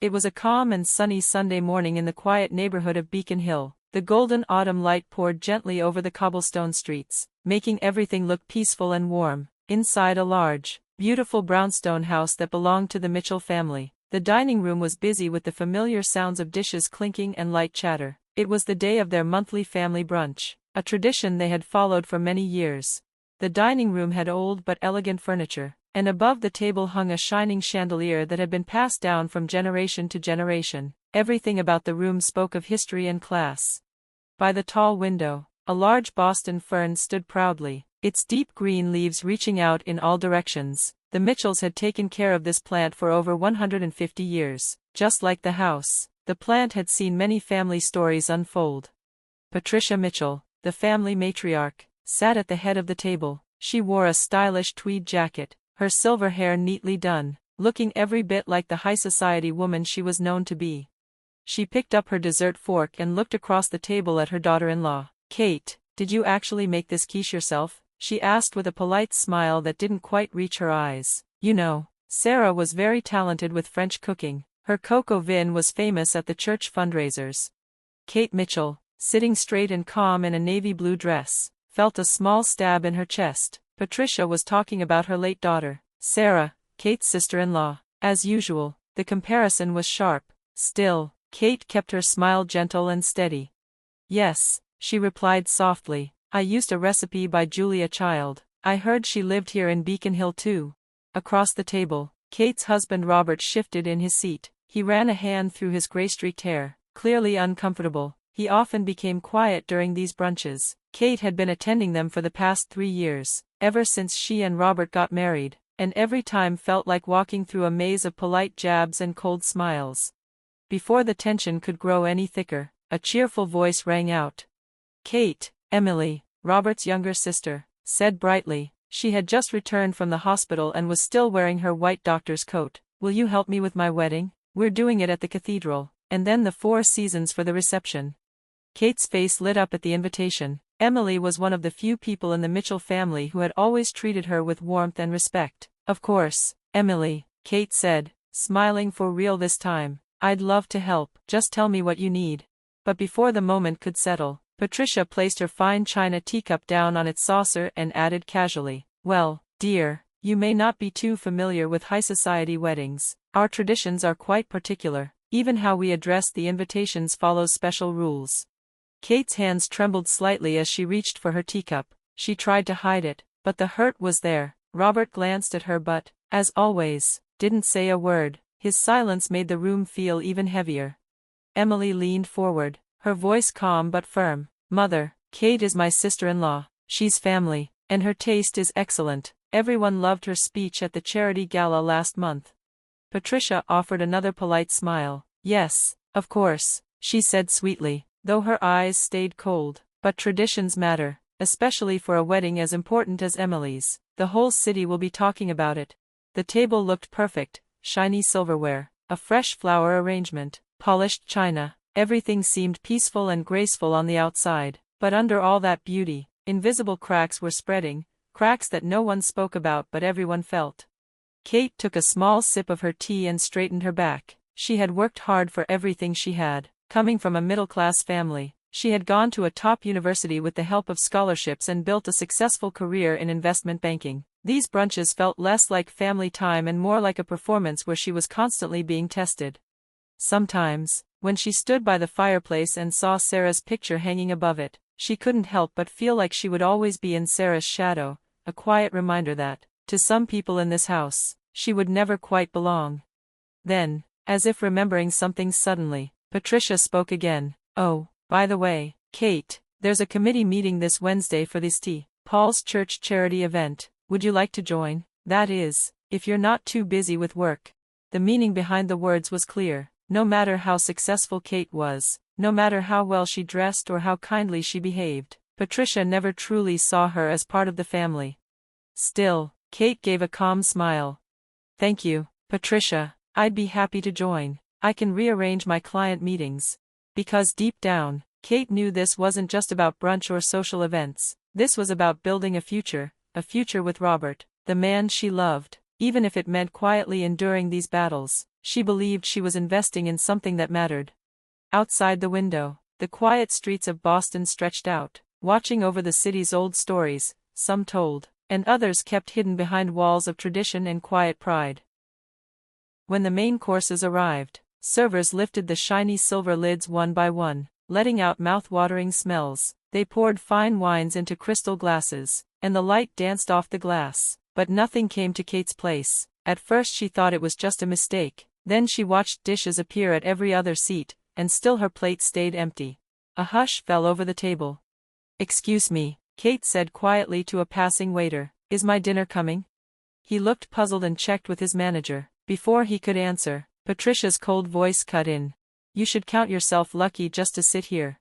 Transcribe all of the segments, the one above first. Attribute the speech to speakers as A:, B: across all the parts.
A: It was a calm and sunny Sunday morning in the quiet neighborhood of Beacon Hill. The golden autumn light poured gently over the cobblestone streets, making everything look peaceful and warm. Inside a large, beautiful brownstone house that belonged to the Mitchell family, the dining room was busy with the familiar sounds of dishes clinking and light chatter. It was the day of their monthly family brunch, a tradition they had followed for many years. The dining room had old but elegant furniture, and above the table hung a shining chandelier that had been passed down from generation to generation. Everything about the room spoke of history and class. By the tall window, a large Boston fern stood proudly, its deep green leaves reaching out in all directions. The Mitchells had taken care of this plant for over 150 years. Just like the house, the plant had seen many family stories unfold. Patricia Mitchell, the family matriarch, sat at the head of the table. She wore a stylish tweed jacket, her silver hair neatly done, looking every bit like the high society woman she was known to be. She picked up her dessert fork and looked across the table at her daughter-in-law. "Kate, did you actually make this quiche yourself?" she asked with a polite smile that didn't quite reach her eyes. "You know, Sarah was very talented with French cooking. Her coco vin was famous at the church fundraisers." Kate Mitchell, sitting straight and calm in a navy blue dress, felt a small stab in her chest. Patricia was talking about her late daughter, Sarah, Kate's sister-in-law. As usual, the comparison was sharp. Still, Kate kept her smile gentle and steady. "Yes," she replied softly, "I used a recipe by Julia Child. I heard she lived here in Beacon Hill too." Across the table, Kate's husband Robert shifted in his seat. He ran a hand through his gray-streaked hair, clearly uncomfortable. He often became quiet during these brunches. Kate had been attending them for the past 3 years, ever since she and Robert got married, and every time felt like walking through a maze of polite jabs and cold smiles. Before the tension could grow any thicker, a cheerful voice rang out. "Kate," Emily, Robert's younger sister, said brightly. She had just returned from the hospital and was still wearing her white doctor's coat. "Will you help me with my wedding? We're doing it at the cathedral, and then the Four Seasons for the reception." Kate's face lit up at the invitation. Emily was one of the few people in the Mitchell family who had always treated her with warmth and respect. "Of course, Emily," Kate said, smiling for real this time. "I'd love to help. Just tell me what you need." But before the moment could settle, Patricia placed her fine china teacup down on its saucer and added casually, "Well, dear, you may not be too familiar with high society weddings. Our traditions are quite particular. Even how we address the invitations follows special rules." Kate's hands trembled slightly as she reached for her teacup. She tried to hide it, but the hurt was there. Robert glanced at her but, as always, didn't say a word. His silence made the room feel even heavier. Emily leaned forward, her voice calm but firm. "Mother, Kate is my sister-in-law. She's family, and her taste is excellent. Everyone loved her speech at the charity gala last month." Patricia offered another polite smile. "Yes, of course," she said sweetly, though her eyes stayed cold. "But traditions matter, especially for a wedding as important as Emily's. The whole city will be talking about it." The table looked perfect. Shiny silverware, a fresh flower arrangement, polished china, everything seemed peaceful and graceful on the outside, but under all that beauty, invisible cracks were spreading, cracks that no one spoke about but everyone felt. Kate took a small sip of her tea and straightened her back. She had worked hard for everything she had. Coming from a middle-class family, she had gone to a top university with the help of scholarships and built a successful career in investment banking. These brunches felt less like family time and more like a performance where she was constantly being tested. Sometimes, when she stood by the fireplace and saw Sarah's picture hanging above it, she couldn't help but feel like she would always be in Sarah's shadow, a quiet reminder that, to some people in this house, she would never quite belong. Then, as if remembering something suddenly, Patricia spoke again. "Oh, by the way, Kate, there's a committee meeting this Wednesday for this Paul's Church charity event. Would you like to join? That is, if you're not too busy with work." The meaning behind the words was clear. No matter how successful Kate was, no matter how well she dressed or how kindly she behaved, Patricia never truly saw her as part of the family. Still, Kate gave a calm smile. "Thank you, Patricia, I'd be happy to join. I can rearrange my client meetings." Because deep down, Kate knew this wasn't just about brunch or social events. This was about building a future with Robert, the man she loved. Even if it meant quietly enduring these battles, She believed she was investing in something that mattered. Outside the window, the quiet streets of Boston stretched out, watching over the city's old stories, some told, and others kept hidden behind walls of tradition and quiet pride. When the main courses arrived, servers lifted the shiny silver lids one by one, letting out mouth-watering smells. They poured fine wines into crystal glasses, and the light danced off the glass, but nothing came to Kate's place. At first she thought it was just a mistake, then she watched dishes appear at every other seat, and still her plate stayed empty. A hush fell over the table. "Excuse me," Kate said quietly to a passing waiter, "is my dinner coming?" He looked puzzled and checked with his manager. Before he could answer, Patricia's cold voice cut in. "You should count yourself lucky just to sit here."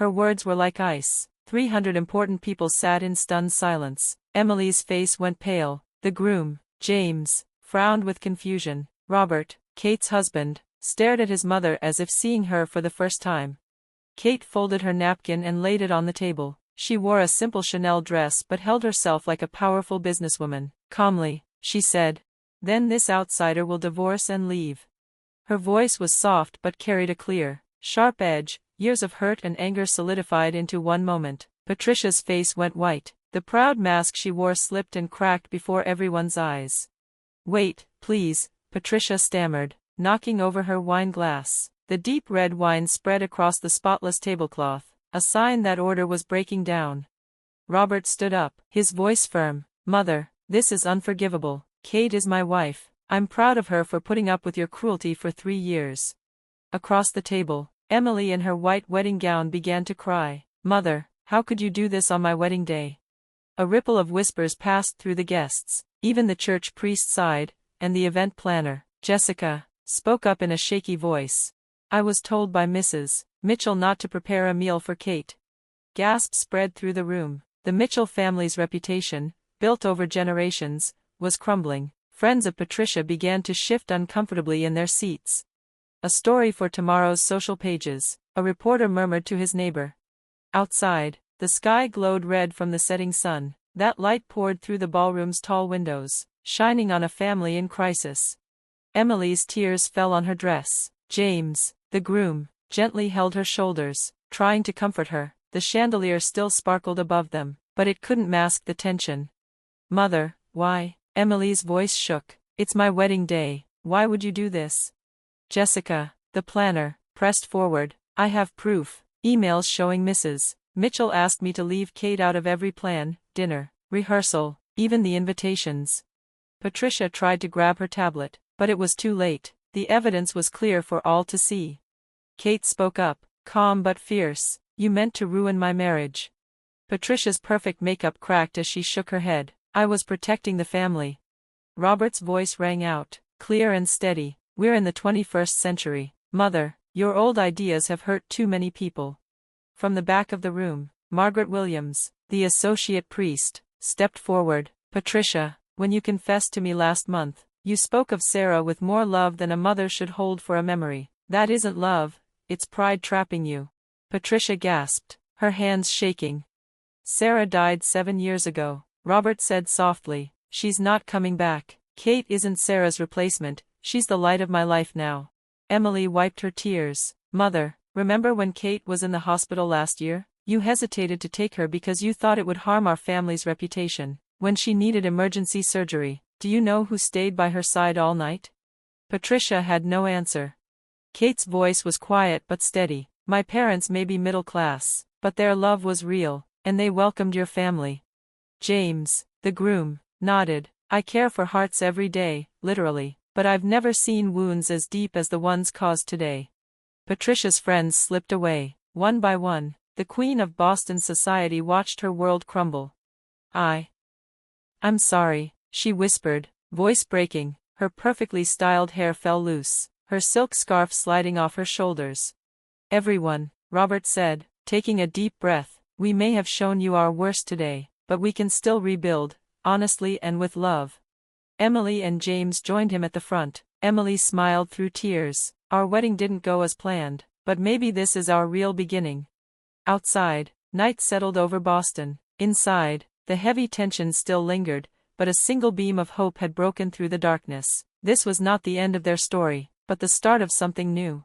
A: Her words were like ice. 300 important people sat in stunned silence. Emily's face went pale. The groom, James, frowned with confusion. Robert, Kate's husband, stared at his mother as if seeing her for the first time. Kate folded her napkin and laid it on the table. She wore a simple Chanel dress but held herself like a powerful businesswoman. Calmly, she said, "Then this outsider will divorce and leave." Her voice was soft but carried a clear, sharp edge. Years of hurt and anger solidified into one moment. Patricia's face went white. The proud mask she wore slipped and cracked before everyone's eyes. "Wait, please," Patricia stammered, knocking over her wine glass. The deep red wine spread across the spotless tablecloth, a sign that order was breaking down. Robert stood up, his voice firm. "Mother, this is unforgivable. Kate is my wife. I'm proud of her for putting up with your cruelty for 3 years." Across the table, Emily in her white wedding gown began to cry. "Mother, how could you do this on my wedding day?" A ripple of whispers passed through the guests. Even the church priest sighed, and the event planner, Jessica, spoke up in a shaky voice. "I was told by Mrs. Mitchell not to prepare a meal for Kate." Gasps spread through the room. The Mitchell family's reputation, built over generations, was crumbling. Friends of Patricia began to shift uncomfortably in their seats. "A story for tomorrow's social pages," a reporter murmured to his neighbor. Outside, the sky glowed red from the setting sun. That light poured through the ballroom's tall windows, shining on a family in crisis. Emily's tears fell on her dress. James, the groom, gently held her shoulders, trying to comfort her. The chandelier still sparkled above them, but it couldn't mask the tension. "Mother, why?" Emily's voice shook. "It's my wedding day. Why would you do this?" Jessica, the planner, pressed forward. "I have proof. Emails showing Mrs. Mitchell asked me to leave Kate out of every plan, dinner, rehearsal, even the invitations." Patricia tried to grab her tablet, but it was too late. The evidence was clear for all to see. Kate spoke up, calm but fierce. "You meant to ruin my marriage." Patricia's perfect makeup cracked as she shook her head. "I was protecting the family." Robert's voice rang out, clear and steady. "We're in the 21st century. Mother, your old ideas have hurt too many people." From the back of the room, Margaret Williams, the associate priest, stepped forward. "Patricia, when you confessed to me last month, you spoke of Sarah with more love than a mother should hold for a memory. That isn't love, it's pride trapping you." Patricia gasped, her hands shaking. "Sarah died 7 years ago," Robert said softly. "She's not coming back. Kate isn't Sarah's replacement, she's the light of my life now." Emily wiped her tears. "Mother, remember when Kate was in the hospital last year? You hesitated to take her because you thought it would harm our family's reputation. When she needed emergency surgery, do you know who stayed by her side all night?" Patricia had no answer. Kate's voice was quiet but steady. "My parents may be middle class, but their love was real, and they welcomed your family." James, the groom, nodded. "I care for hearts every day, literally, but I've never seen wounds as deep as the ones caused today." Patricia's friends slipped away, one by one. The queen of Boston society watched her world crumble. I'm sorry," she whispered, voice breaking. Her perfectly styled hair fell loose, her silk scarf sliding off her shoulders. "Everyone," Robert said, taking a deep breath, "we may have shown you our worst today, but we can still rebuild, honestly and with love." Emily and James joined him at the front. Emily smiled through tears. "Our wedding didn't go as planned, but maybe this is our real beginning." Outside, night settled over Boston. Inside, the heavy tension still lingered, but a single beam of hope had broken through the darkness. This was not the end of their story. but the start of something new.